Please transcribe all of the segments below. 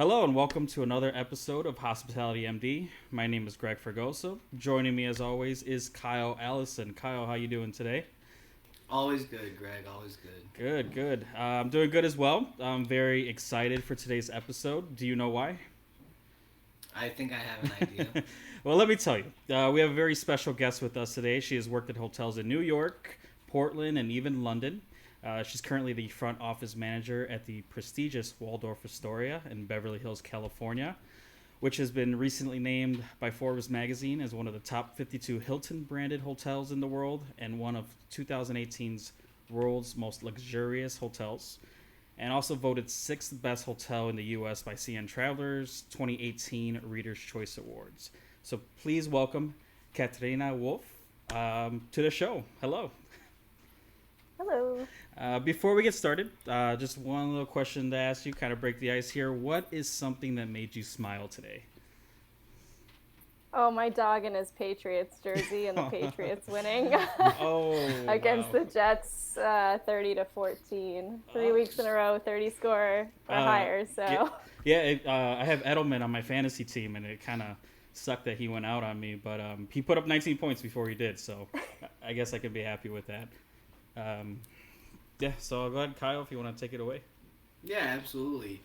Hello and welcome to another episode of Hospitality MD. My name is Greg Fergoso. Joining me as always is Kyle Allison. Kyle, how you doing today? Always good, Greg. Always good. Good, good. I'm doing good as well. I'm very excited for today's episode. Do you know why? I think I have an idea. Well, let me tell you. We have a very special guest with us today. She has worked at hotels in New York, Portland, and even London. She's currently the front office manager at the prestigious Waldorf Astoria in Beverly Hills, California, which has been recently named by Forbes magazine as one of the top 52 Hilton branded hotels in the world and one of 2018's world's most luxurious hotels, and also voted sixth best hotel in the U.S. by CN Travelers 2018 Reader's Choice Awards. So please welcome Katerina Wolfe to the show. Hello. Hello. Before we get started, just one little question to ask you, kind of break the ice here. What is something that made you smile today? Oh, my dog in his Patriots jersey and the Patriots winning Oh, against wow. the Jets 30 to 14. Three Uh, weeks in a row, 30 score or uh, higher. yeah, So, I have Edelman on my fantasy team, and it kind of sucked that he went out on me, but he put up 19 points before he did, so I guess I can be happy with that. Um, yeah, so go ahead, Kyle, if you want to take it away. Yeah, absolutely.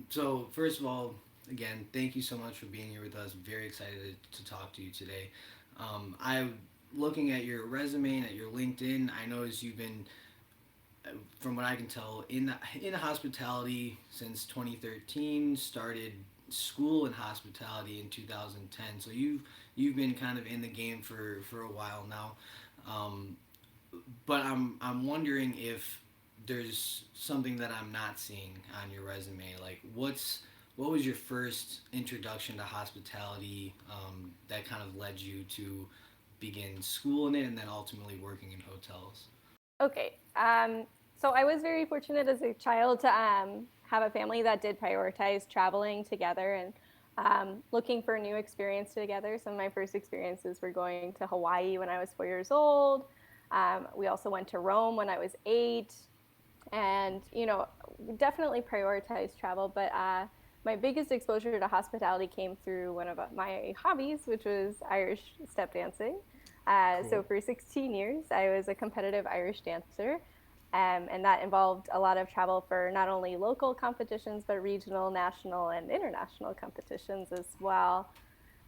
So first of all, again, thank you so much for being here with us. Very excited to talk to you today. I'm looking at your resume and at your LinkedIn. I noticed you've been, from what I can tell, in hospitality since 2013. Started school in hospitality in 2010. So you've been kind of in the game for a while now. Um, but I'm wondering if there's something that I'm not seeing on your resume. Like, what was your first introduction to hospitality that kind of led you to begin school in it and then ultimately working in hotels? okay. So I was very fortunate as a child to have a family that did prioritize traveling together and looking for a new experience together. Some of my first experiences were going to Hawaii when I was 4 years old. We also went to Rome when I was 8. And, definitely prioritize travel. But my biggest exposure to hospitality came through one of my hobbies, which was Irish step dancing. So Cool. for 16 years, I was a competitive Irish dancer. And that involved a lot of travel for not only local competitions, but regional, national, and international competitions as well.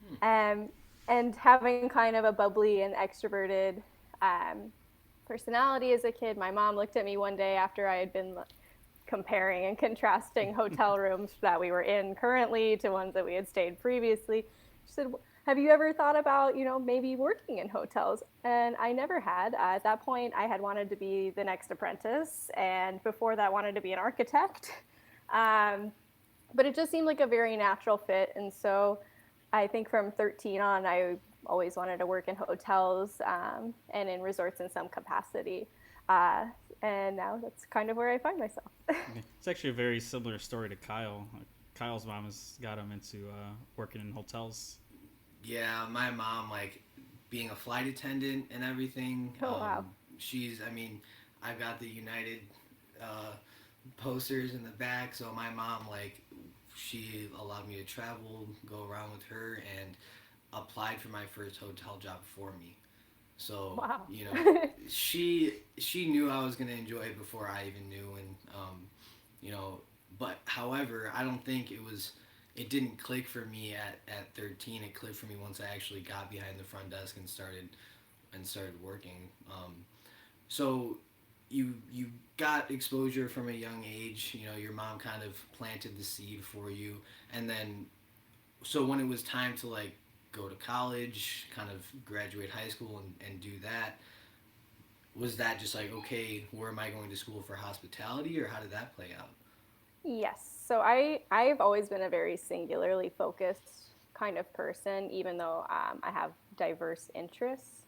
Hmm. Um, and having kind of a bubbly and extroverted um, personality as a kid, my mom looked at me one day after I had been comparing and contrasting hotel rooms that we were in currently to ones that we had stayed previously. She said, "Have you ever thought about, maybe working in hotels?" And I never had. At that point, I had wanted to be the next apprentice, and before that, wanted to be an architect. Um, but it just seemed like a very natural fit. And so I think from 13 on, I always wanted to work in hotels and in resorts in some capacity. Uh, and now that's kind of where I find myself. Yeah, it's actually a very similar story to Kyle. Kyle's mom has got him into working in hotels. Yeah, my mom, like, being a flight attendant and everything. Oh, wow. I mean, I've got the United uh, posters in the back, so my mom, like, she allowed me to travel, go around with her, and applied for my first hotel job for me. So Wow. she knew I was gonna enjoy it before I even knew, and you know, but however, I don't think it didn't click for me at 13. It clicked for me once I actually got behind the front desk and started working. So you got exposure from a young age. You know, your mom kind of planted the seed for you, and then so when it was time to, like, go to college, kind of graduate high school and do that, was that just like, okay, where am I going to school for hospitality, or how did that play out? Yes. So I've always been a very singularly focused kind of person, even though I have diverse interests.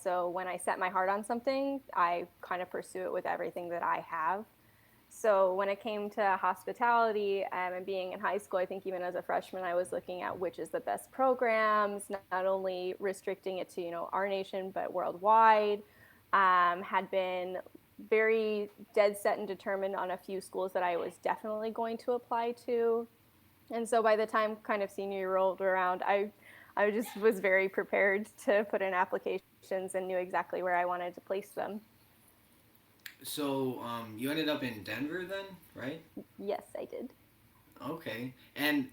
So when I set my heart on something, I kind of pursue it with everything that I have. So when it came to hospitality and being in high school, I think even as a freshman, I was looking at which is the best programs, not only restricting it to our nation but worldwide. Had been very dead set and determined on a few schools that I was definitely going to apply to. And so by the time kind of senior year rolled around, I just was very prepared to put in applications and knew exactly where I wanted to place them. So you ended up in Denver then, right? Yes, I did. Okay. And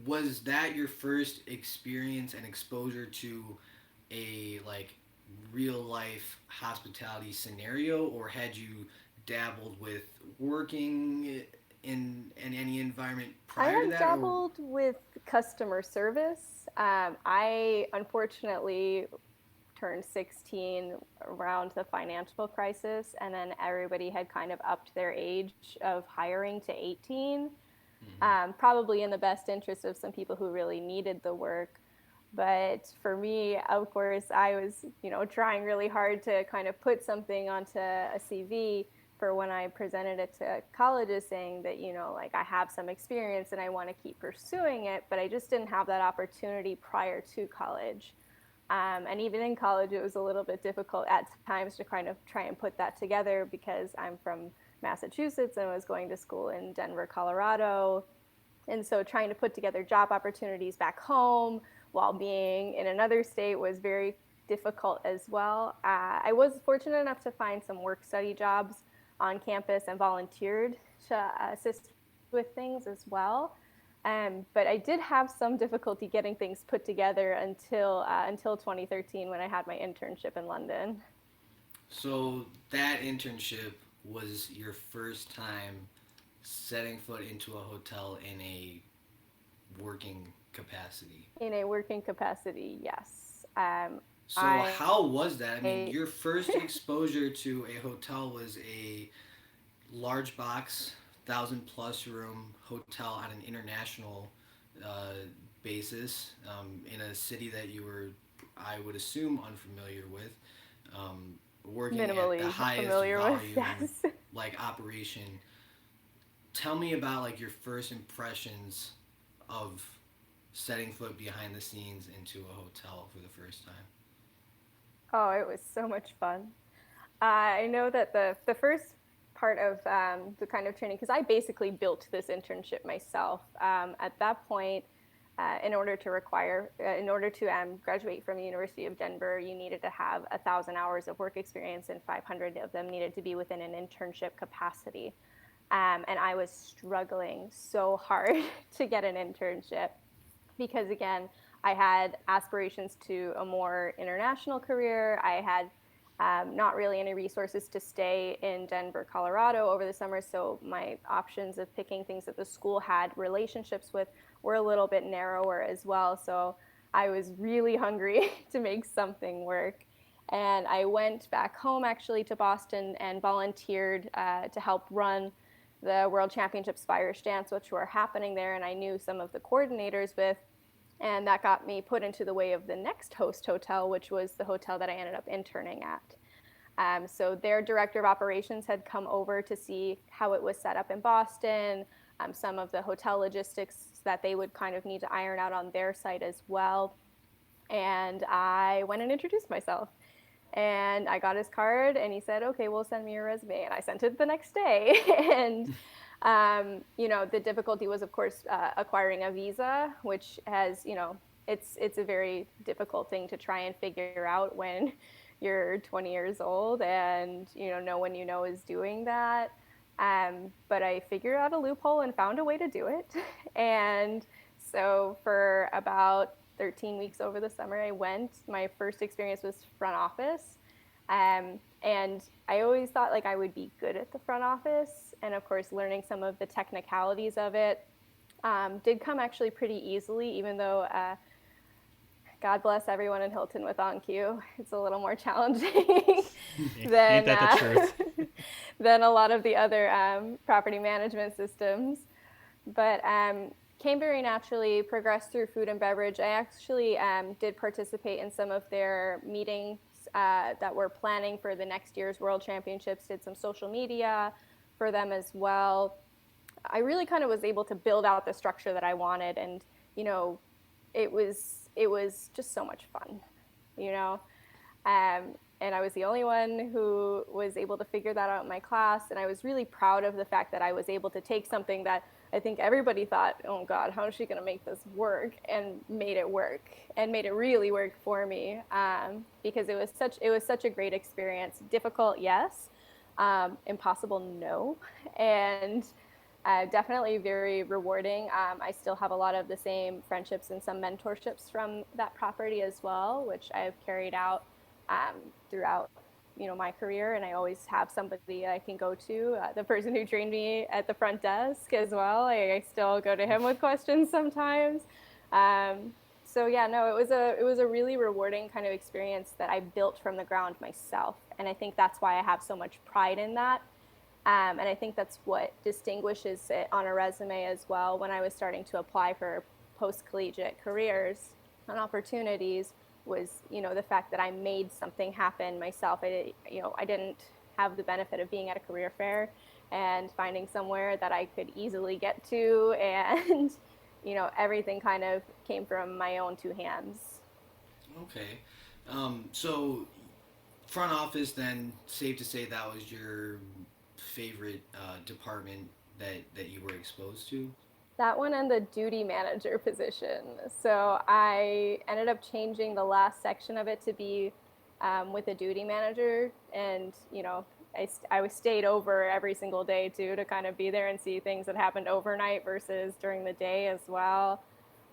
was that your first experience and exposure to a like real life hospitality scenario, or had you dabbled with working in any environment I prior to had that, or dabbled with customer service. I unfortunately turned 16 around the financial crisis, and then everybody had kind of upped their age of hiring to 18, probably in the best interest of some people who really needed the work. But for me, of course, I was, trying really hard to kind of put something onto a CV for when I presented it to colleges saying that, like I have some experience and I want to keep pursuing it, but I just didn't have that opportunity prior to college. And even in college, it was a little bit difficult at times to kind of try and put that together because I'm from Massachusetts and was going to school in Denver, Colorado. And so trying to put together job opportunities back home while being in another state was very difficult as well. I was fortunate enough to find some work study jobs on campus and volunteered to assist with things as well. But I did have some difficulty getting things put together until 2013 when I had my internship in London. so that internship was your first time setting foot into a hotel in a working capacity. In a working capacity, yes. So I how was that? I mean, your first exposure to a hotel was a large box, 1,000 plus room hotel on an international uh, basis in a city that you were, I would assume, unfamiliar with, working at the minimally highest familiar with, volume yes. like operation. Tell me about like your first impressions of setting foot behind the scenes into a hotel for the first time. Oh, it was so much fun. I know that the first part of the kind of training, because I basically built this internship myself. At that point, in order to graduate from the University of Denver, you needed to have 1,000 hours of work experience, and 500 of them needed to be within an internship capacity. And I was struggling so hard to get an internship because, again, I had aspirations to a more international career. I had not really any resources to stay in Denver, Colorado over the summer, so my options of picking things that the school had relationships with were a little bit narrower as well. So I was really hungry to make something work. And I went back home actually to Boston and volunteered to help run the World Championships Irish Dance, which were happening there, and I knew some of the coordinators with. And that got me put into the way of the next host hotel, which was the hotel that I ended up interning at. So their director of operations had come over to see how it was set up in Boston, some of the hotel logistics that they would kind of need to iron out on their site as well. And I went and introduced myself. And I got his card, and he said, "Okay, we'll send me your resume." And I sent it the next day. And the difficulty was, of course, acquiring a visa, which has, it's a very difficult thing to try and figure out when you're 20 years old and, no one is doing that. But I figured out a loophole and found a way to do it. And so for about 13 weeks over the summer, I went. My first experience was front office. And I always thought like I would be good at the front office. And of course, learning some of the technicalities of it did come actually pretty easily, even though God bless everyone in Hilton with OnQ. It's a little more challenging Ain't that the truth? than a lot of the other property management systems. But came very naturally, progressed through food and beverage. I actually did participate in some of their meetings that were planning for the next year's World Championships, did some social media for them as well. I really kind of was able to build out the structure that I wanted, and it was just so much fun, you know. And I was the only one who was able to figure that out in my class. And I was really proud of the fact that I was able to take something that I think everybody thought, oh God, how is she going to make this work? And made it work, and made it really work for me, because it was such a great experience. Difficult, yes. Impossible, no. And definitely very rewarding. I still have a lot of the same friendships and some mentorships from that property as well, which I've carried out throughout my career, and I always have somebody I can go to. The person who trained me at the front desk as well, I still go to him with questions sometimes. So yeah, no, it was a really rewarding kind of experience that I built from the ground myself, and I think that's why I have so much pride in that. And I think that's what distinguishes it on a resume as well. When I was starting to apply for post-collegiate careers and opportunities, was the fact that I made something happen myself. I didn't have the benefit of being at a career fair and finding somewhere that I could easily get to, and everything kind of came from my own two hands. Okay. So front office, then, safe to say that was your favorite department that you were exposed to? That one and the duty manager position. So I ended up changing the last section of it to be with a duty manager, and I stayed over every single day too, to kind of be there and see things that happened overnight versus during the day as well.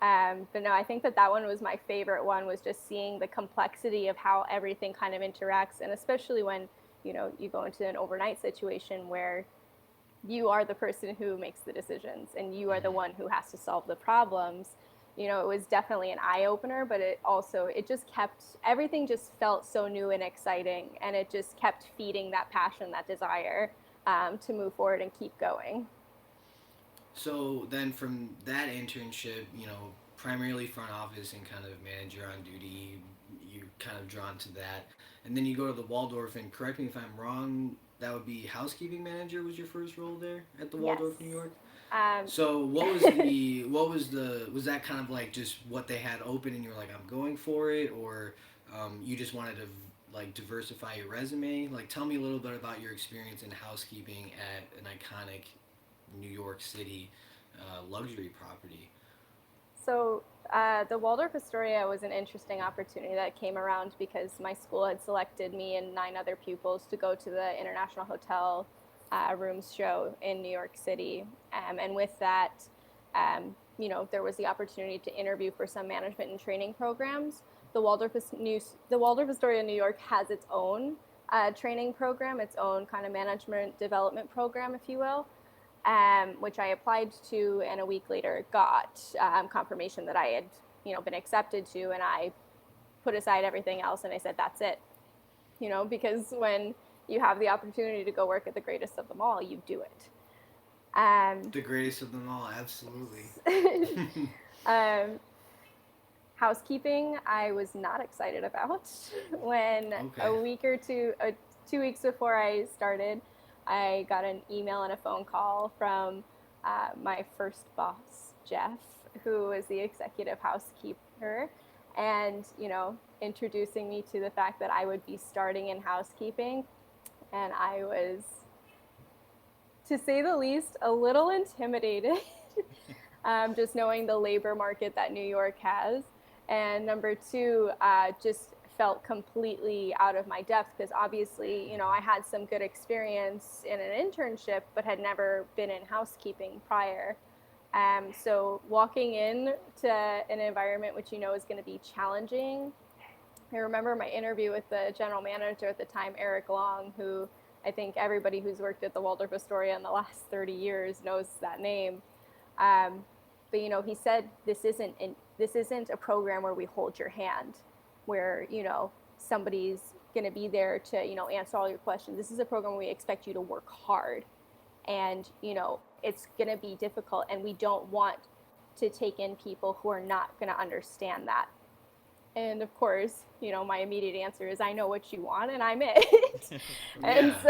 But no, I think that one was my favorite one, was just seeing the complexity of how everything kind of interacts, and especially when you go into an overnight situation where you are the person who makes the decisions, and you are the Mm-hmm. one who has to solve the problems. It was definitely an eye opener, but it just kept, everything just felt so new and exciting, and it just kept feeding that passion, that desire, to move forward and keep going. So then from that internship, primarily front office and kind of manager on duty, you're kind of drawn to that. And then you go to the Waldorf, and correct me if I'm wrong, that would be housekeeping manager was your first role there at the Yes. Waldorf, New York? Um, So was that kind of like just what they had open and you were like, I'm going for it? Or you just wanted to like diversify your resume? Like tell me a little bit about your experience in housekeeping at an iconic New York City luxury property. So the Waldorf Astoria was an interesting opportunity that came around because my school had selected me and 9 other pupils to go to the International Hotel Rooms show in New York City. And with that, there was the opportunity to interview for some management and training programs. The Waldorf Astoria New York has its own training program, its own kind of management development program, if you will, which I applied to, and a week later got confirmation that I had, been accepted to, and I put aside everything else and I said, that's it, because when you have the opportunity to go work at the greatest of them all, you do it. The greatest of them all, absolutely. um, Housekeeping, I was not excited about. When Okay. a week or two, 2 weeks before I started, I got an email and a phone call from my first boss, Jeff, who was the executive housekeeper, and introducing me to the fact that I would be starting in housekeeping, and I was, to say the least, a little intimidated. Just knowing the labor market that New York has. And number two, just felt completely out of my depth, because obviously, I had some good experience in an internship, but had never been in housekeeping prior. So walking in to an environment which is going to be challenging. I remember my interview with the general manager at the time, Eric Long, who I think everybody who's worked at the Waldorf Astoria in the last 30 years knows that name. Um, but he said, this isn't a program where we hold your hand, where somebody's going to be there to answer all your questions. This is a program where we expect you to work hard, and it's going to be difficult, and we don't want to take in people who are not going to understand that. And of course, my immediate answer is, I know what you want, and I'm it. And Yeah.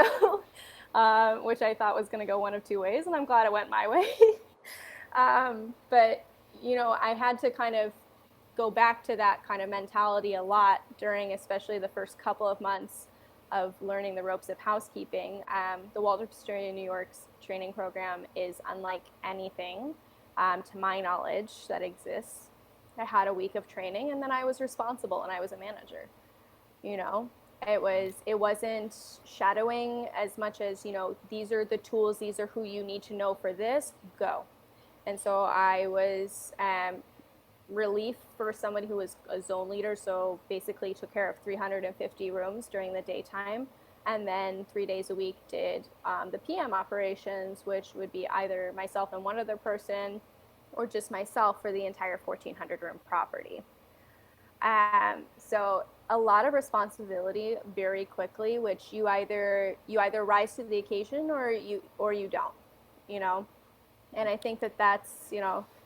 so, which I thought was going to go one of two ways, and I'm glad it went my way. But I had to kind of go back to that kind of mentality a lot during especially the first couple of months of learning the ropes of housekeeping. The Waldorf Astoria New York's training program is unlike anything, to my knowledge, that exists. I had a week of training, and then I was responsible, and I was a manager. You know, it wasn't shadowing as much as, these are the tools, these are who you need to know for this, go. And so I was relief for somebody who was a zone leader, so basically took care of 350 rooms during the daytime, and then 3 days a week did the PM operations, which would be either myself and one other person, or just myself for the entire 1,400 room property. So a lot of responsibility very quickly, which you either rise to the occasion or you don't, you know. And I think that that's,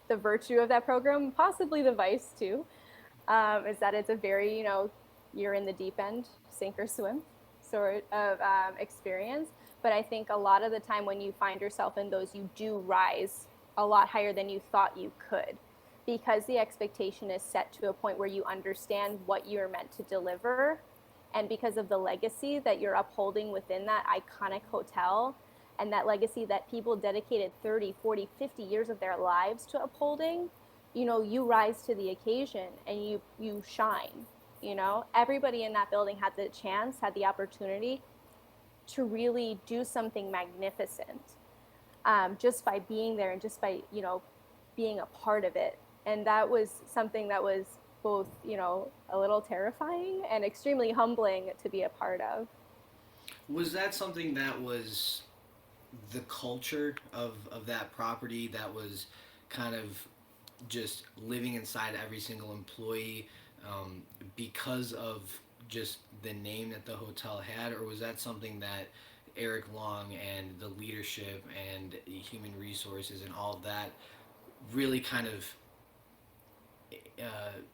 the virtue of that program, possibly the vice too, is that it's a very, you're in the deep end, sink or swim sort of experience. But I think a lot of the time when you find yourself in those, you do rise a lot higher than you thought you could, because the expectation is set to a point where you understand what you're meant to deliver. And because of the legacy that you're upholding within that iconic hotel, and that legacy that people dedicated 30, 40, 50 years of their lives to upholding, you rise to the occasion and you shine. Everybody in that building had the opportunity to really do something magnificent, just by being there and just by, being a part of it. And that was something that was both, a little terrifying and extremely humbling to be a part of. Was that something that was the culture of that property, that was kind of just living inside every single employee, because of just the name that the hotel had? Or was that something that Eric Long and the leadership and human resources and all of that really kind of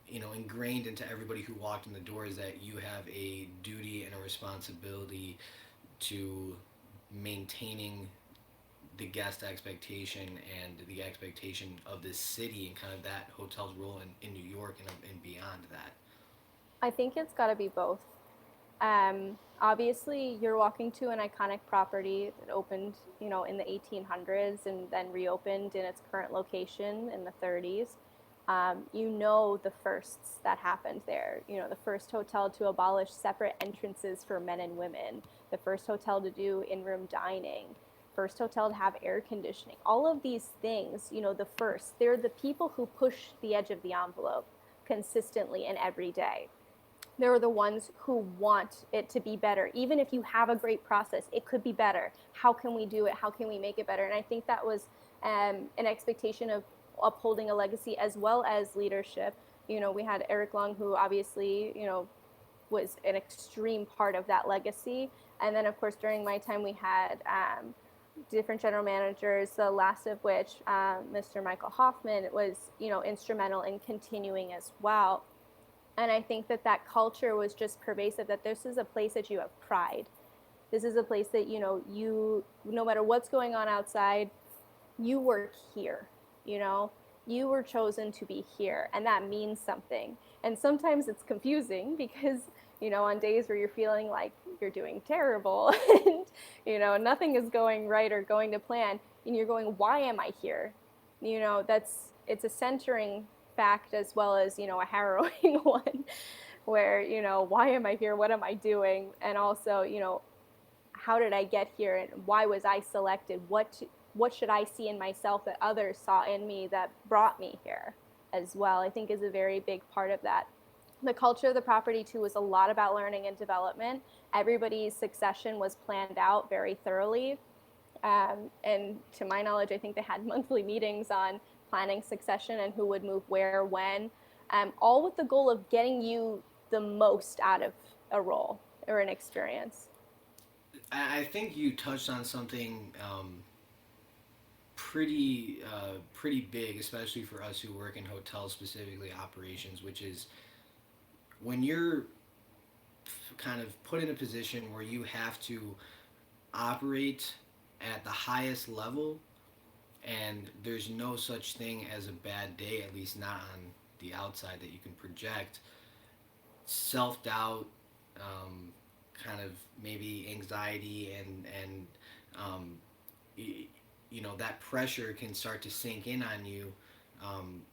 ingrained into everybody who walked in the doors, that you have a duty and a responsibility to maintaining the guest expectation and the expectation of this city and kind of that hotel's role in New York and beyond that? I think it's got to be both. Obviously, you're walking to an iconic property that opened, in the 1800s and then reopened in its current location in the 30s. The firsts that happened there. The first hotel to abolish separate entrances for men and women, the first hotel to do in-room dining, first hotel to have air conditioning. All of these things, the first, they're the people who push the edge of the envelope consistently and every day. They're the ones who want it to be better. Even if you have a great process, it could be better. How can we do it? How can we make it better? And I think that was an expectation of upholding a legacy as well as leadership. We had Eric Long, who obviously, was an extreme part of that legacy. And then, of course, during my time, we had different general managers, the last of which, Mr. Michael Hoffman, was, instrumental in continuing as well. And I think that culture was just pervasive, that this is a place that you have pride. This is a place that, you, no matter what's going on outside, you work here, you were chosen to be here, and that means something. And sometimes it's confusing because, on days where you're feeling like you're doing terrible and, nothing is going right or going to plan, and you're going, why am I here? It's a centering fact as well as, a harrowing one where, why am I here? What am I doing? And also, how did I get here? And why was I selected? What should I see in myself that others saw in me that brought me here as well, I think is a very big part of that. The culture of the property too was a lot about learning and development. Everybody's succession was planned out very thoroughly. And to my knowledge, I think they had monthly meetings on planning succession and who would move where, when, all with the goal of getting you the most out of a role or an experience. I think you touched on something pretty big, especially for us who work in hotels, specifically operations, which is when you're kind of put in a position where you have to operate at the highest level, and there's no such thing as a bad day, at least not on the outside that you can project, self-doubt, kind of maybe anxiety, and um, that pressure can start to sink in on you,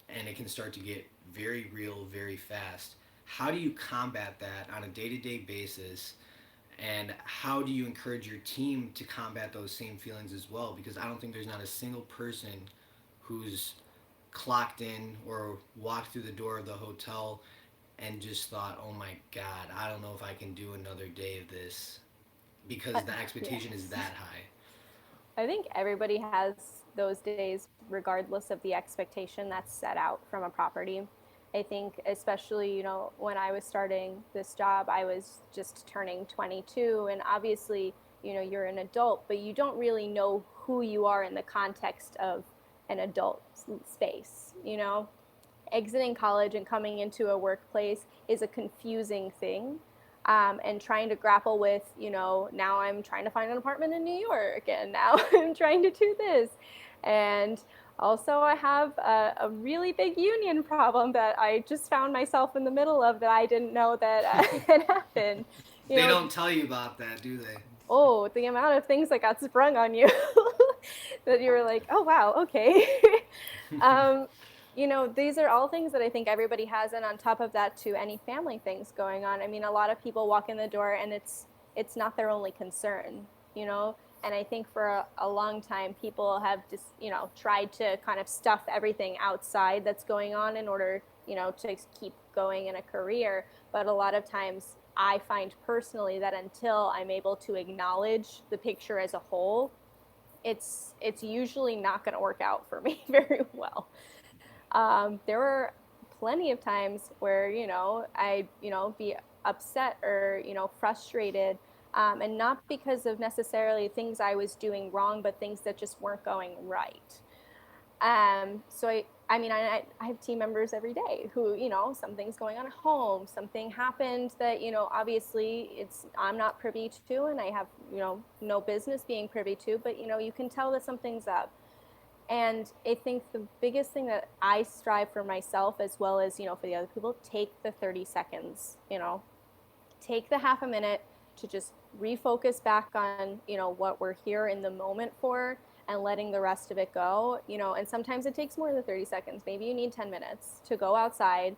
and it can start to get very real very fast. How do you combat that on a day-to-day basis, and how do you encourage your team to combat those same feelings as well? Because I don't think there's not a single person who's clocked in or walked through the door of the hotel and just thought, oh my God, I don't know if I can do another day of this, because the expectation is Yes. that high. I think everybody has those days, regardless of the expectation that's set out from a property. I think, especially, when I was starting this job, I was just turning 22, and obviously, you're an adult, but you don't really know who you are in the context of an adult space. Exiting college and coming into a workplace is a confusing thing. And trying to grapple with, now I'm trying to find an apartment in New York, and now I'm trying to do this. And also, I have a really big union problem that I just found myself in the middle of that I didn't know that had happened. You They know, don't tell you about that, do they? oh, the amount of things that got sprung on you that you were like, oh, wow, okay. um, these are all things that I think everybody has. And on top of that, too, any family things going on. I mean, a lot of people walk in the door and it's not their only concern, you know? And I think for a long time, people have just, tried to kind of stuff everything outside that's going on in order, to keep going in a career. But a lot of times I find personally that until I'm able to acknowledge the picture as a whole, it's usually not going to work out for me very well. There were plenty of times where I'd be upset or frustrated, and not because of necessarily things I was doing wrong, but things that just weren't going right. So I mean, I have team members every day who, something's going on at home, something happened that, obviously I'm not privy to, and I have, no business being privy to, but, you can tell that something's up. And I think the biggest thing that I strive for myself, as well as, for the other people, take the 30 seconds, take the half a minute to just refocus back on, what we're here in the moment for, and letting the rest of it go, and sometimes it takes more than 30 seconds. Maybe you need 10 minutes to go outside,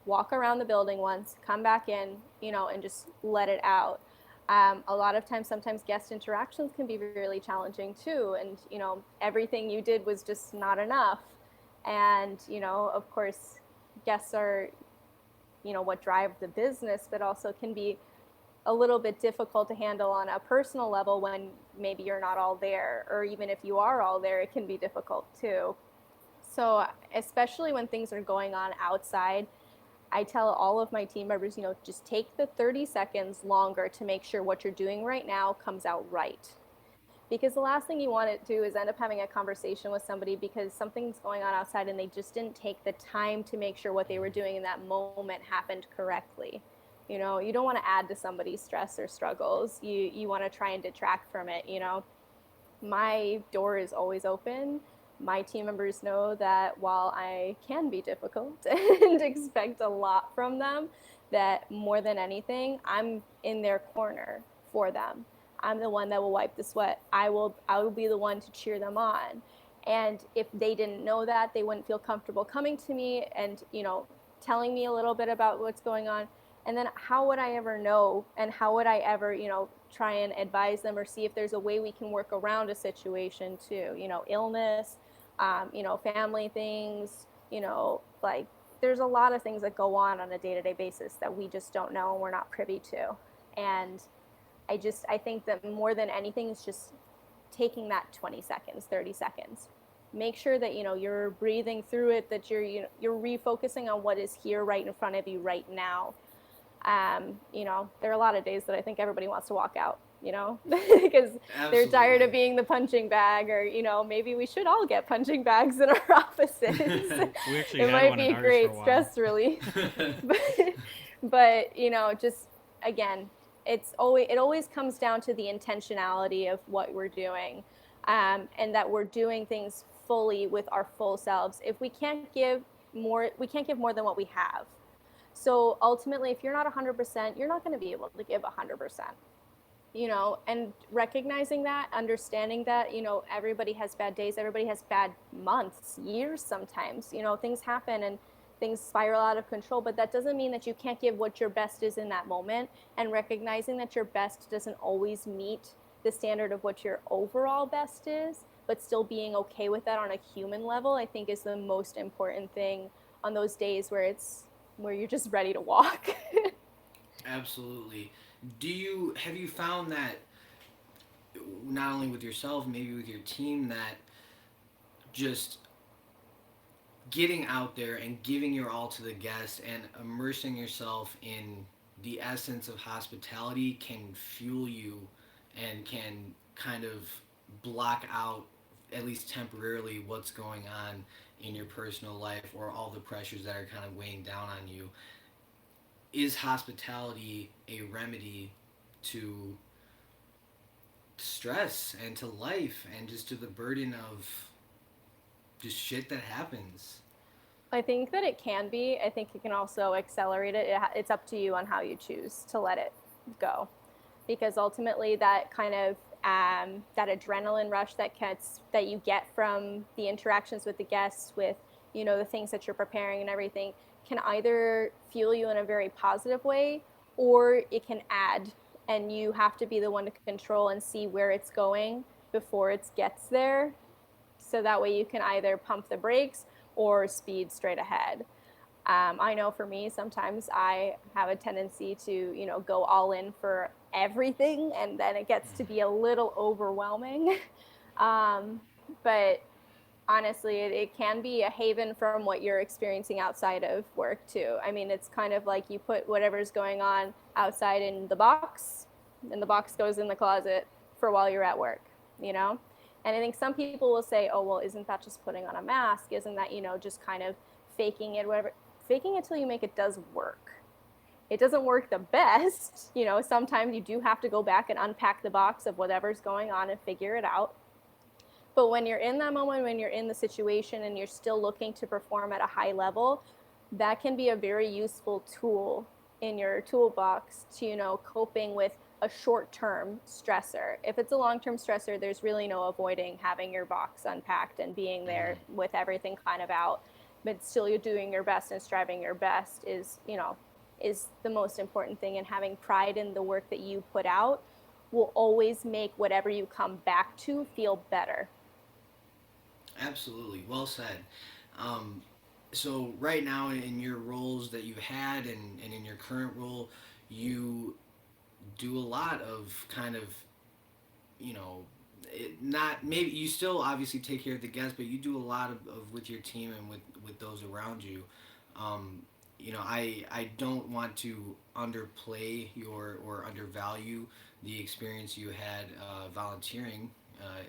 walk around the building once, come back in, and just let it out. A lot of times, sometimes guest interactions can be really challenging too. And, everything you did was just not enough. And, of course, guests are, what drive the business, but also can be a little bit difficult to handle on a personal level when maybe you're not all there, or even if you are all there, it can be difficult too. So, especially when things are going on outside, I tell all of my team members, just take the 30 seconds longer to make sure what you're doing right now comes out right. Because the last thing you want to do is end up having a conversation with somebody because something's going on outside and they just didn't take the time to make sure what they were doing in that moment happened correctly. You don't want to add to somebody's stress or struggles. You want to try and detract from it. My door is always open. My team members know that while I can be difficult and expect a lot from them, that more than anything, I'm in their corner for them. I'm the one that will wipe the sweat. I will be the one to cheer them on. And if they didn't know that, they wouldn't feel comfortable coming to me and, telling me a little bit about what's going on. And then how would I ever know, and how would I ever, try and advise them or see if there's a way we can work around a situation too, illness, family things, like there's a lot of things that go on a day-to-day basis that we just don't know and we're not privy to. And I think that more than anything is just taking that 20 seconds, 30 seconds. Make sure that, you're breathing through it, that you're refocusing on what is here right in front of you right now. There are a lot of days that I think everybody wants to walk out, because they're tired of being the punching bag, or, maybe we should all get punching bags in our offices. We actually It had might one be in ours great for a while. stress relief. but, just again, it always comes down to the intentionality of what we're doing, and that we're doing things fully with our full selves. If we can't give more than what we have. So ultimately, if you're not 100%, you're not going to be able to give 100%. And recognizing that, understanding that, everybody has bad days, everybody has bad months, years sometimes, things happen and things spiral out of control, but that doesn't mean that you can't give what your best is in that moment, and recognizing that your best doesn't always meet the standard of what your overall best is, but still being okay with that on a human level, I think is the most important thing on those days where you're just ready to walk. Absolutely. Have you found that not only with yourself, maybe with your team, that just getting out there and giving your all to the guests and immersing yourself in the essence of hospitality can fuel you and can kind of block out, at least temporarily, what's going on in your personal life or all the pressures that are kind of weighing down on you? Is hospitality a remedy to stress and to life and just to the burden of just shit that happens? I think that it can be. I think it can also accelerate it. It's up to you on how you choose to let it go, because ultimately that kind of that adrenaline rush that you get from the interactions with the guests, with the things that you're preparing and everything, can either fuel you in a very positive way, or it can add, and you have to be the one to control and see where it's going before it gets there, so that way you can either pump the brakes or speed straight ahead. I know for me, sometimes I have a tendency to, go all in for everything, and then it gets to be a little overwhelming. But honestly, it can be a haven from what you're experiencing outside of work too. I mean, it's kind of like you put whatever's going on outside in the box, and the box goes in the closet for while you're at work, you know? And I think some people will say, oh, well, isn't that just putting on a mask? Isn't that, just kind of faking it, whatever? Faking it till you make it does work. It doesn't work the best. Sometimes you do have to go back and unpack the box of whatever's going on and figure it out. But when you're in that moment, when you're in the situation and you're still looking to perform at a high level, that can be a very useful tool in your toolbox to, coping with a short-term stressor. If it's a long-term stressor, there's really no avoiding having your box unpacked and being there with everything kind of out. But still, you're doing your best and striving your best is the most important thing. And having pride in the work that you put out will always make whatever you come back to feel better. Absolutely. Well said. So right now in your roles that you've had and in your current role, you do a lot of kind of, not maybe you still obviously take care of the guests, but you do a lot of with your team and with those around you. Um, I don't want to underplay or undervalue the experience you had volunteering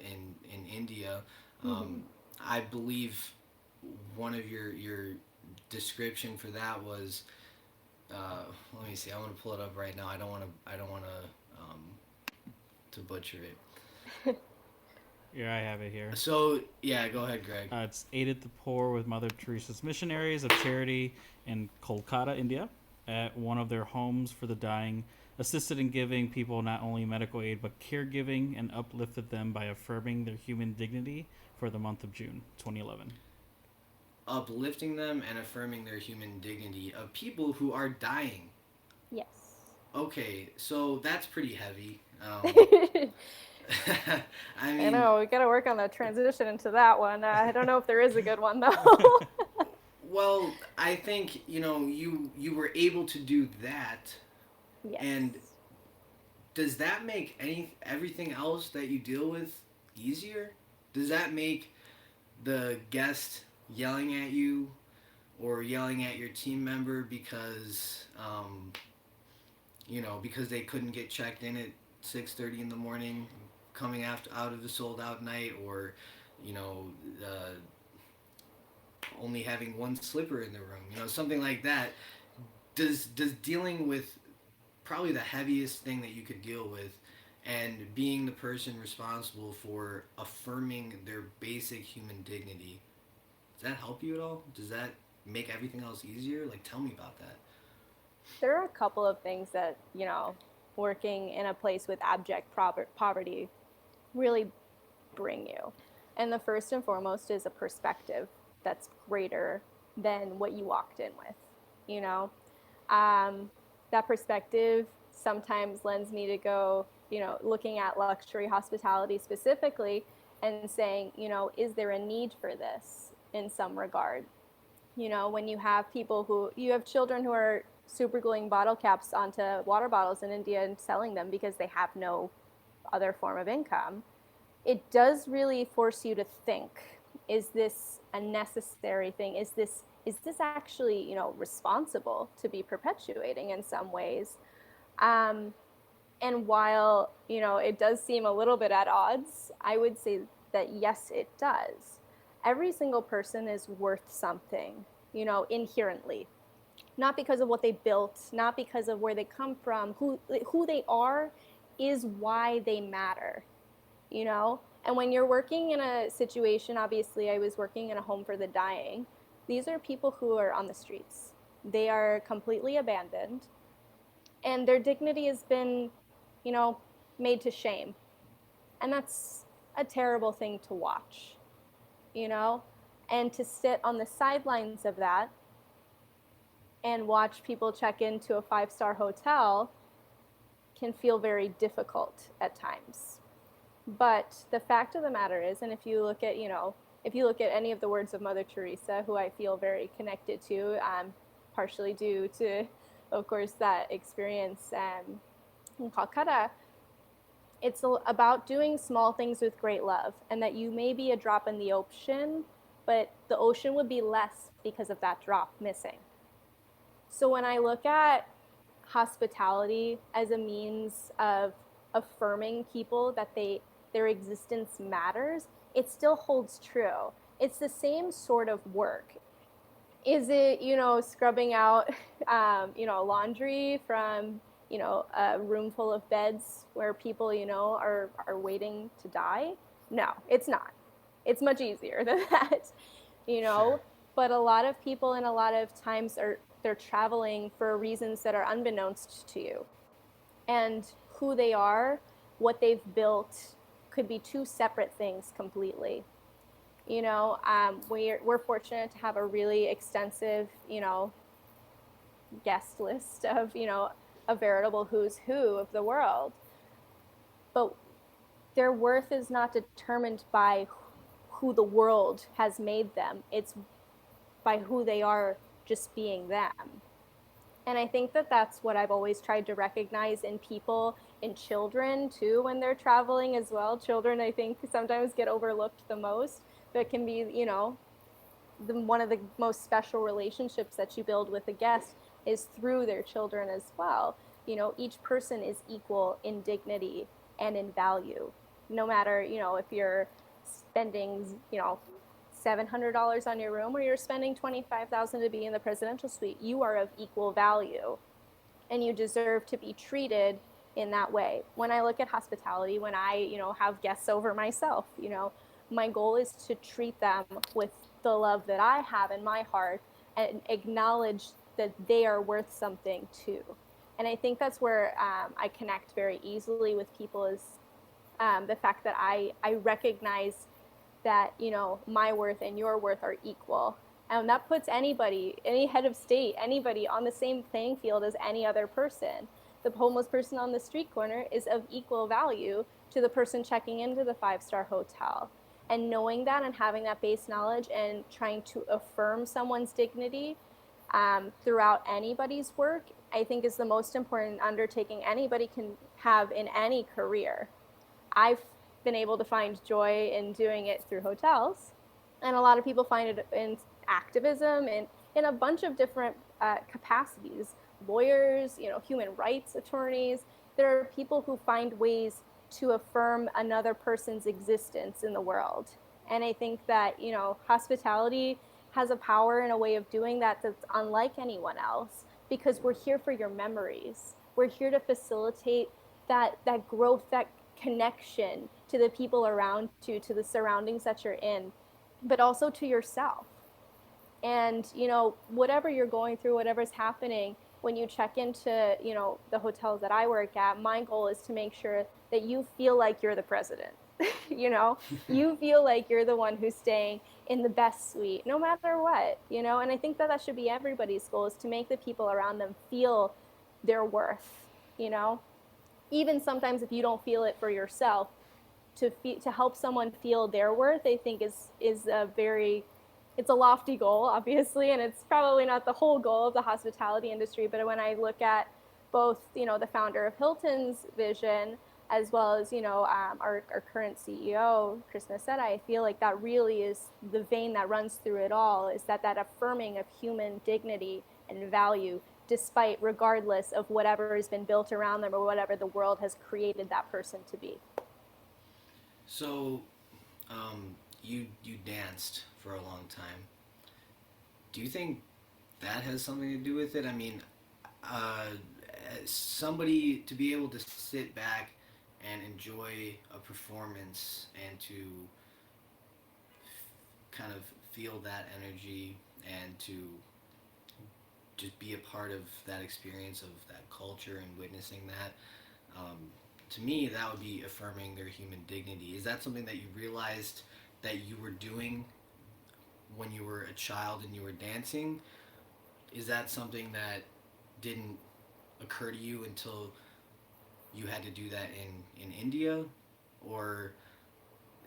in India. Mm-hmm. Um, I believe one of your description for that was, let me see. I'm gonna pull it up right now. I don't want to to butcher it. Here, I have it here. So yeah, go ahead, Greg. It's aided the poor with Mother Teresa's missionaries of charity in Kolkata, India, at one of their homes for the dying, assisted in giving people not only medical aid but caregiving, and uplifted them by affirming their human dignity for the month of June 2011. Uplifting them and affirming their human dignity of people who are dying. Yes. Okay, so that's pretty heavy. I I mean, know, we got to work on the transition into that one. I don't know if there is a good one, though. well, I think you were able to do that, Yes. and does that make everything else that you deal with easier? Does that make the guest yelling at you or yelling at your team member because they couldn't get checked in at 6:30 in the morning, coming out of the sold out night, or you know uh, only having one slipper in the room, something like that. Does dealing with probably the heaviest thing that you could deal with, and being the person responsible for affirming their basic human dignity, does that help you at all? Does that make everything else easier? Like, tell me about that. There are a couple of things that, working in a place with abject poverty really bring you. And the first and foremost is a perspective that's greater than what you walked in with, you know? Um, that perspective sometimes lends me to go, looking at luxury hospitality specifically and saying, is there a need for this in some regard? When you have you have children who are super gluing bottle caps onto water bottles in India and selling them because they have no other form of income, it does really force you to think, is this a necessary thing? Is this actually, responsible to be perpetuating in some ways? Um, and while, it does seem a little bit at odds, I would say that yes, it does. Every single person is worth something, inherently. Not because of what they built, not because of where they come from. Who they are is why they matter, you know? And when you're working in a situation, obviously, I was working in a home for the dying. These are people who are on the streets. They are completely abandoned, and their dignity has been, you know, made to shame. And that's a terrible thing to watch, you know? And to sit on the sidelines of that and watch people check into a 5-star hotel can feel very difficult at times. But the fact of the matter is, and if you look at, any of the words of Mother Teresa, who I feel very connected to, partially due to, of course, that experience in Calcutta, it's about doing small things with great love, and that you may be a drop in the ocean, but the ocean would be less because of that drop missing. So when I look at hospitality as a means of affirming people that their existence matters, it still holds true. It's the same sort of work. Is it, scrubbing out, laundry from, a room full of beds where people, are waiting to die? No, it's not. It's much easier than that, you Sure. know. But a lot of people and a lot of times they're traveling for reasons that are unbeknownst to you, and who they are, what they've built, could be two separate things completely. We're fortunate to have a really extensive, guest list of, a veritable who's who of the world. But their worth is not determined by who the world has made them. It's by who they are just being them. And I think that that's what I've always tried to recognize in people, in children too, when they're traveling as well. Children, I think, sometimes get overlooked the most, but can be, one of the most special relationships that you build with a guest is through their children as well. Each person is equal in dignity and in value, no matter, if you're spending, $700 on your room or you're spending $25,000 to be in the presidential suite. You are of equal value, and you deserve to be treated in that way. When I look at hospitality, when I, have guests over myself, my goal is to treat them with the love that I have in my heart and acknowledge that they are worth something too. And I think that's where I connect very easily with people, is the fact that I recognize that, my worth and your worth are equal. And that puts anybody, any head of state, anybody on the same playing field as any other person. The homeless person on the street corner is of equal value to the person checking into the 5-star hotel. And knowing that and having that base knowledge and trying to affirm someone's dignity throughout anybody's work, I think is the most important undertaking anybody can have in any career. I've been able to find joy in doing it through hotels, and a lot of people find it in activism and in a bunch of different capacities. Lawyers, human rights attorneys. There are people who find ways to affirm another person's existence in the world. And I think that, hospitality has a power and a way of doing that that's unlike anyone else, because we're here for your memories. We're here to facilitate that growth, that connection to the people around you, to the surroundings that you're in, but also to yourself. And, whatever you're going through, whatever's happening, when you check into, the hotels that I work at, my goal is to make sure that you feel like you're the president. you know, you feel like you're the one who's staying in the best suite, no matter what, and I think that should be everybody's goal, is to make the people around them feel their worth, you know, even sometimes if you don't feel it for yourself, to help someone feel their worth, I think is a very, it's a lofty goal, obviously, and it's probably not the whole goal of the hospitality industry. But when I look at both, the founder of Hilton's vision, as well as our current CEO, Chris Nassetta, I feel like that really is the vein that runs through it all. Is that affirming of human dignity and value, despite, regardless of whatever has been built around them or whatever the world has created that person to be. So, you danced for a long time. Do you think that has something to do with it? I mean, uh, somebody to be able to sit back and enjoy a performance and to kind of feel that energy and to just be a part of that experience of that culture and witnessing that. To me, that would be affirming their human dignity. Is that something that you realized that you were doing when you were a child and you were dancing? Is that something that didn't occur to you until you had to do that in India? Or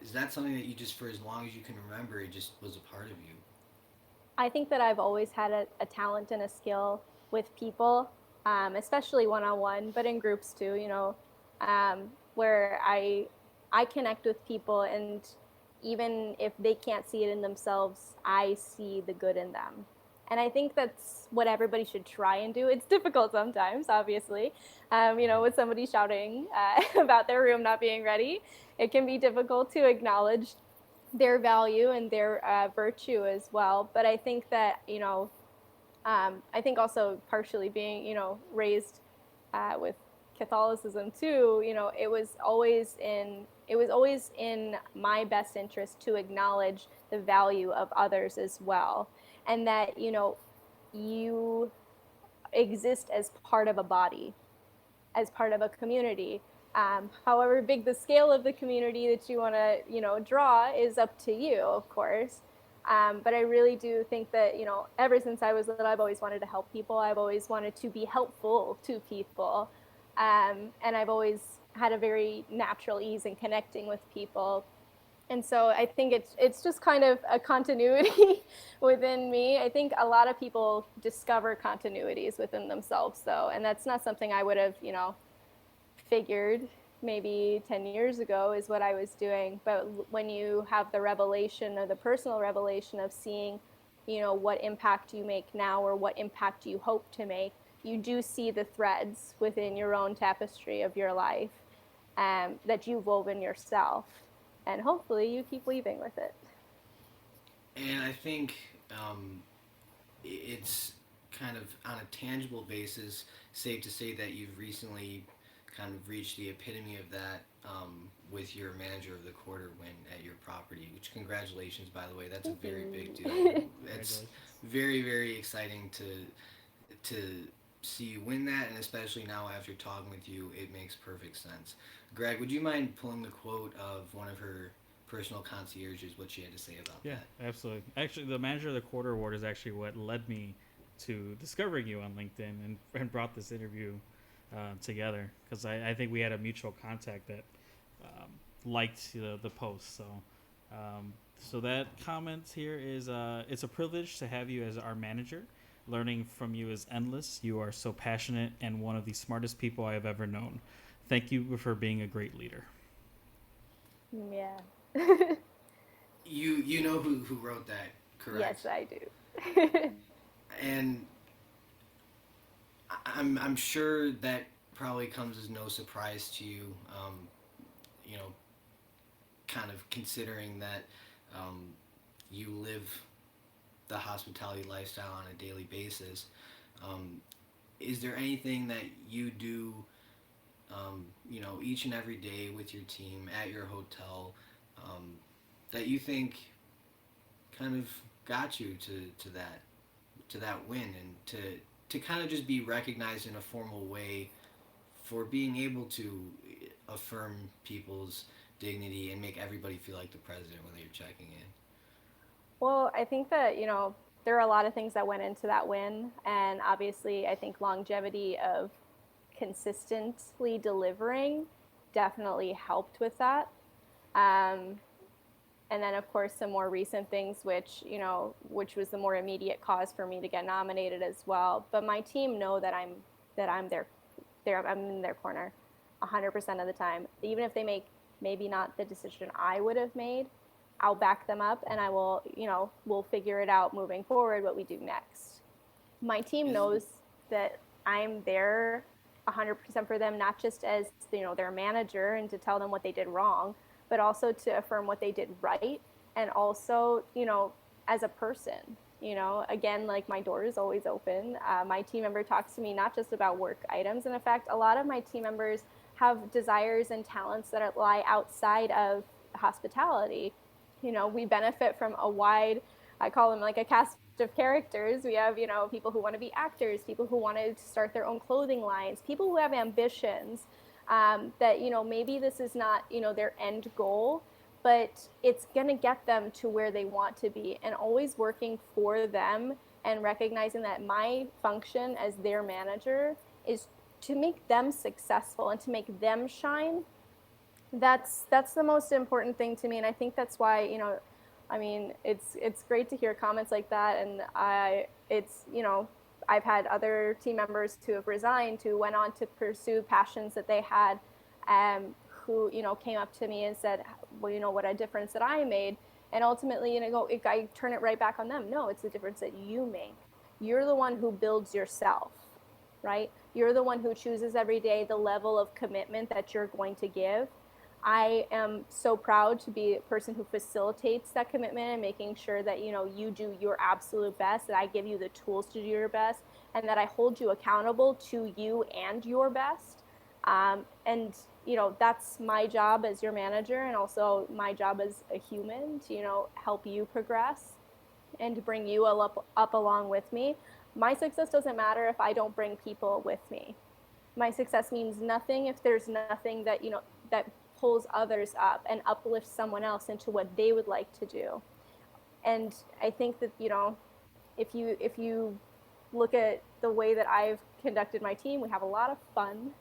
is that something that you just, for as long as you can remember, it just was a part of you? I think that I've always had a talent and a skill with people, especially one on one, but in groups too. Where I connect with people, and even if they can't see it in themselves, I see the good in them. And I think that's what everybody should try and do. It's difficult sometimes, obviously. With somebody shouting about their room not being ready, it can be difficult to acknowledge their value and their virtue as well. But I think that, I think also partially being, raised with Catholicism too, it was always in my best interest to acknowledge the value of others as well. And that, you exist as part of a body, as part of a community. However big the scale of the community that you want to, draw is up to you, of course. But I really do think that, ever since I was little, I've always wanted to help people. I've always wanted to be helpful to people. And I've always had a very natural ease in connecting with people. And so I think it's just kind of a continuity within me. I think a lot of people discover continuities within themselves, though, and that's not something I would have, figured maybe 10 years ago is what I was doing. But when you have the revelation, or the personal revelation of seeing, what impact you make now or what impact you hope to make, you do see the threads within your own tapestry of your life, that you've woven yourself. And hopefully you keep weaving with it. And I think it's kind of on a tangible basis safe to say that you've recently kind of reached the epitome of that with your manager of the quarter win at your property, which, congratulations, by the way. That's a very big deal. It's very, very exciting to see you win that, and especially now after talking with you, it makes perfect sense. Greg, would you mind pulling the quote of one of her personal concierges, what she had to say about Yeah, that? absolutely. Actually, the Manager of the Quarter award is actually what led me to discovering you on LinkedIn and brought this interview together, because I think we had a mutual contact that liked the post. So that comment here is it's a privilege to have you as our manager. Learning from you is endless. You are so passionate and one of the smartest people I have ever known. Thank you for being a great leader. Yeah. You know who wrote that, correct? Yes, I do. And I'm sure that probably comes as no surprise to you. You know, kind of considering that you live the hospitality lifestyle on a daily basis. Um, is there anything that you do, each and every day with your team at your hotel, that you think kind of got you to that win, and to kind of just be recognized in a formal way for being able to affirm people's dignity and make everybody feel like the president when they're checking in. Well, I think that, there are a lot of things that went into that win. And obviously, I think longevity of consistently delivering definitely helped with that. Um, and then, of course, some more recent things, which was the more immediate cause for me to get nominated as well. But my team know that I'm I'm in their corner 100% of the time. Even if they make maybe not the decision I would have made, I'll back them up, and we'll figure it out moving forward what we do next. My team knows that I'm there 100% for them, not just as their manager and to tell them what they did wrong, but also to affirm what they did right, and also as a person. Again, like, my door is always open. My team member talks to me not just about work items, and in fact, a lot of my team members have desires and talents that lie outside of hospitality. We benefit from a wide, I call them like a cast of characters. We have, people who want to be actors, people who want to start their own clothing lines, people who have ambitions, that, maybe this is not, their end goal, but it's going to get them to where they want to be, and always working for them and recognizing that my function as their manager is to make them successful and to make them shine. That's the most important thing to me, and I think that's why it's great to hear comments like that. And I've had other team members who have resigned, who went on to pursue passions that they had, who came up to me and said, well, what a difference that I made. And ultimately, I turn it right back on them. No, it's the difference that you make. You're the one who builds yourself, right? You're the one who chooses every day the level of commitment that you're going to give. I am so proud to be a person who facilitates that commitment and making sure that, you do your absolute best, that I give you the tools to do your best, and that I hold you accountable to you and your best. And, that's my job as your manager, and also my job as a human to, help you progress and to bring you up along with me. My success doesn't matter if I don't bring people with me. My success means nothing if there's nothing that, that pulls others up and uplifts someone else into what they would like to do. And I think that, if you look at the way that I've conducted my team, we have a lot of fun.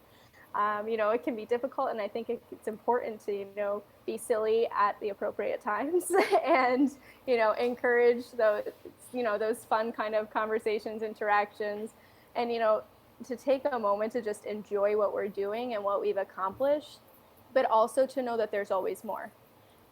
It can be difficult, and I think it's important to, be silly at the appropriate times and, encourage those fun kind of conversations, interactions, and, to take a moment to just enjoy what we're doing and what we've accomplished, but also to know that there's always more,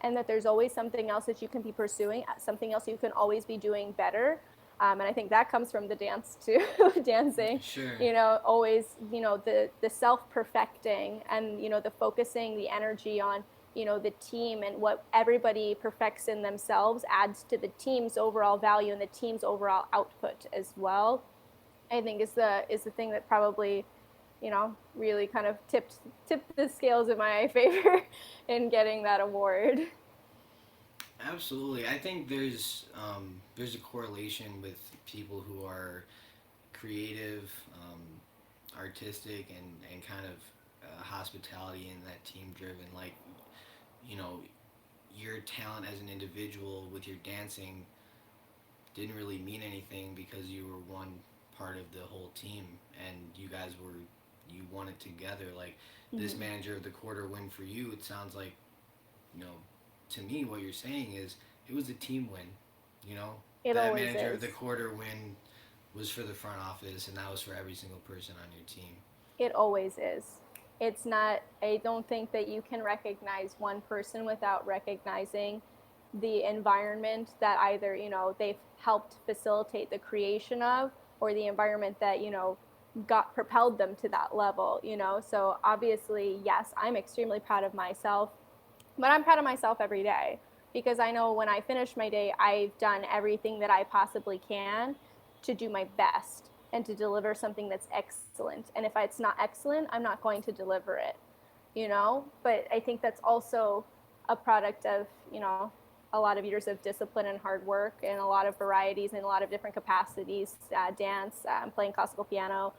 and that there's always something else that you can be pursuing, something else you can always be doing better. And I think that comes from the dance too, dancing. Sure. Always, the self-perfecting, and, the focusing the energy on, the team, and what everybody perfects in themselves adds to the team's overall value and the team's overall output as well. I think is the thing that probably, really kind of tipped the scales in my favor in getting that award. Absolutely. I think there's a correlation with people who are creative, artistic, and kind of hospitality and that team driven. Like, you know, your talent as an individual with your dancing didn't really mean anything because you were one part of the whole team, and you won it together. Like, this Mm-hmm. manager of the quarter win for you, it sounds like, you know, to me, what you're saying is it was a team win. You know, It that always manager of is. the quarter win was for the front office, and that was for every single person on your team. It always is. It's not, I don't think that you can recognize one person without recognizing the environment that either, they've helped facilitate the creation of, or the environment that, got propelled them to that level. So obviously, yes, I'm extremely proud of myself, but I'm proud of myself every day, because I know when I finish my day, I've done everything that I possibly can to do my best and to deliver something that's excellent. And if it's not excellent, I'm not going to deliver it. But I think that's also a product of, a lot of years of discipline and hard work and a lot of varieties and a lot of different capacities, dance, playing classical piano,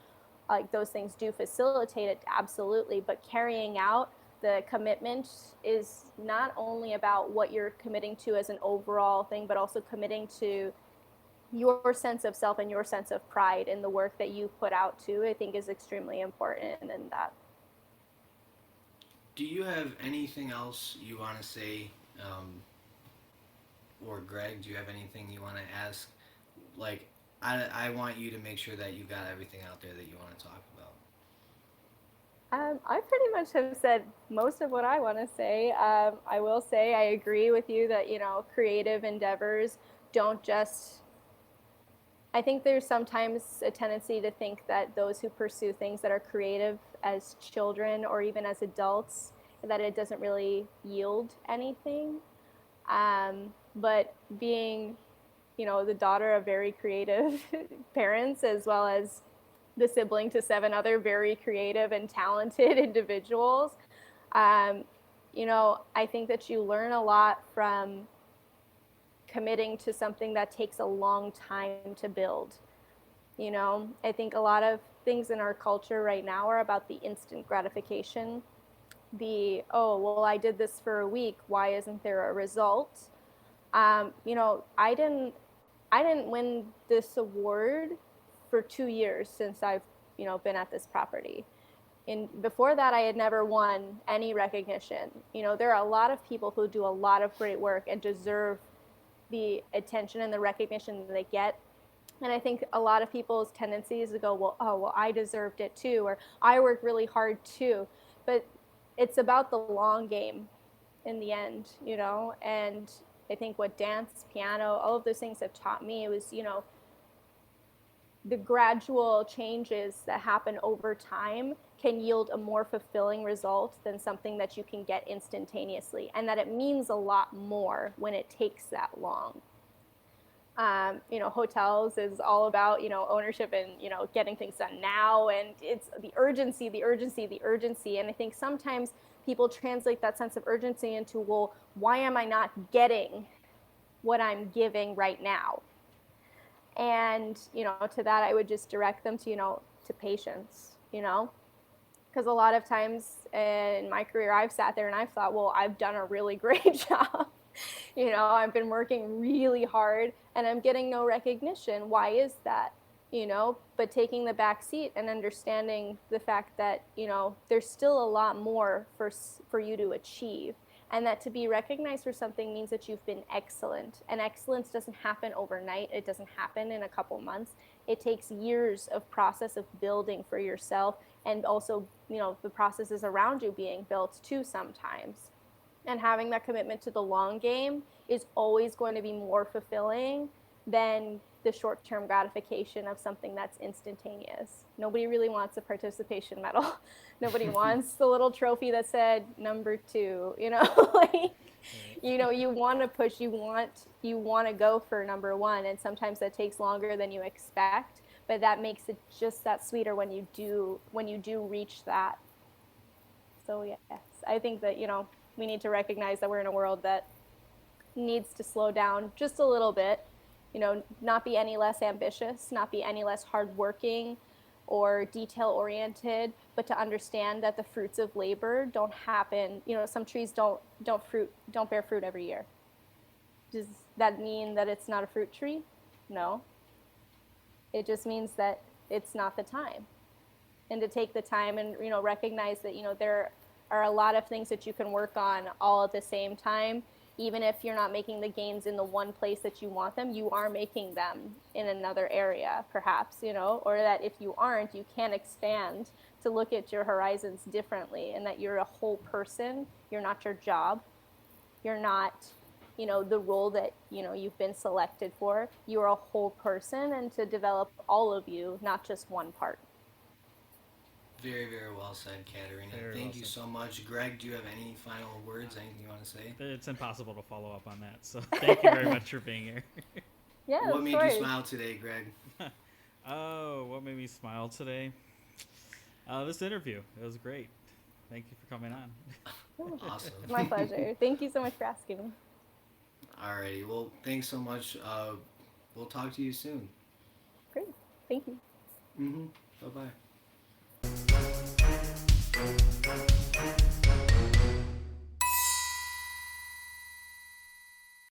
like those things do facilitate it, absolutely. But carrying out the commitment is not only about what you're committing to as an overall thing, but also committing to your sense of self and your sense of pride in the work that you put out too, I think is extremely important in that. Do you have anything else you want to say? Or Greg, do you have anything you want to ask? Like, I want you to make sure that you got everything out there that you want to talk about. I pretty much have said most of what I want to say. I will say I agree with you that, creative endeavors don't just, I think there's sometimes a tendency to think that those who pursue things that are creative as children or even as adults, that it doesn't really yield anything. But being, the daughter of very creative parents, as well as the sibling to 7 other very creative and talented individuals, I think that you learn a lot from committing to something that takes a long time to build. I think a lot of things in our culture right now are about the instant gratification. Oh, well, I did this for a week, why isn't there a result? I didn't win this award for 2 years since I've, been at this property. And before that, I had never won any recognition. There are a lot of people who do a lot of great work and deserve the attention and the recognition that they get. And I think a lot of people's tendency is to go, well, I deserved it too, or I worked really hard too. But it's about the long game in the end, and I think what dance, piano, all of those things have taught me was, the gradual changes that happen over time can yield a more fulfilling result than something that you can get instantaneously, and that it means a lot more when it takes that long. Hotels is all about, ownership and, getting things done now. And it's the urgency. And I think sometimes people translate that sense of urgency into, well, why am I not getting what I'm giving right now? And, to that, I would just direct them to, to patience, because a lot of times in my career, I've sat there and I've thought, well, I've done a really great job. I've been working really hard and I'm getting no recognition. Why is that? But taking the back seat and understanding the fact that, there's still a lot more for you to achieve. And that to be recognized for something means that you've been excellent. And excellence doesn't happen overnight. It doesn't happen in a couple months. It takes years of process of building for yourself, and also, the processes around you being built too sometimes. And having that commitment to the long game is always going to be more fulfilling than the short-term gratification of something that's instantaneous. Nobody really wants a participation medal. Nobody wants the little trophy that said number 2, like, you want to push, you want to go for number 1, and sometimes that takes longer than you expect, but that makes it just that sweeter when you do reach that. So yes, I think that, we need to recognize that we're in a world that needs to slow down just a little bit, not be any less ambitious, not be any less hardworking or detail-oriented, but to understand that the fruits of labor don't happen. Some trees don't bear fruit every year. Does that mean that it's not a fruit tree? No. It just means that it's not the time. And to take the time and, recognize that, there are a lot of things that you can work on all at the same time. Even if you're not making the gains in the one place that you want them, you are making them in another area, perhaps, or that if you aren't, you can expand to look at your horizons differently, and that you're a whole person. You're not your job. You're not, the role that, you've been selected for. You're a whole person, and to develop all of you, not just one part. Very, very well said, Katerina. Thank you so much. Greg, do you have any final words, anything you want to say? It's impossible to follow up on that, so thank you very much for being here. Yeah, what made you smile today, Greg? Oh, what made me smile today? This interview. It was great. Thank you for coming on. Awesome. My pleasure. Thank you so much for asking me. Alrighty. Well, thanks so much. We'll talk to you soon. Great. Thank you. Mm-hmm. Bye bye.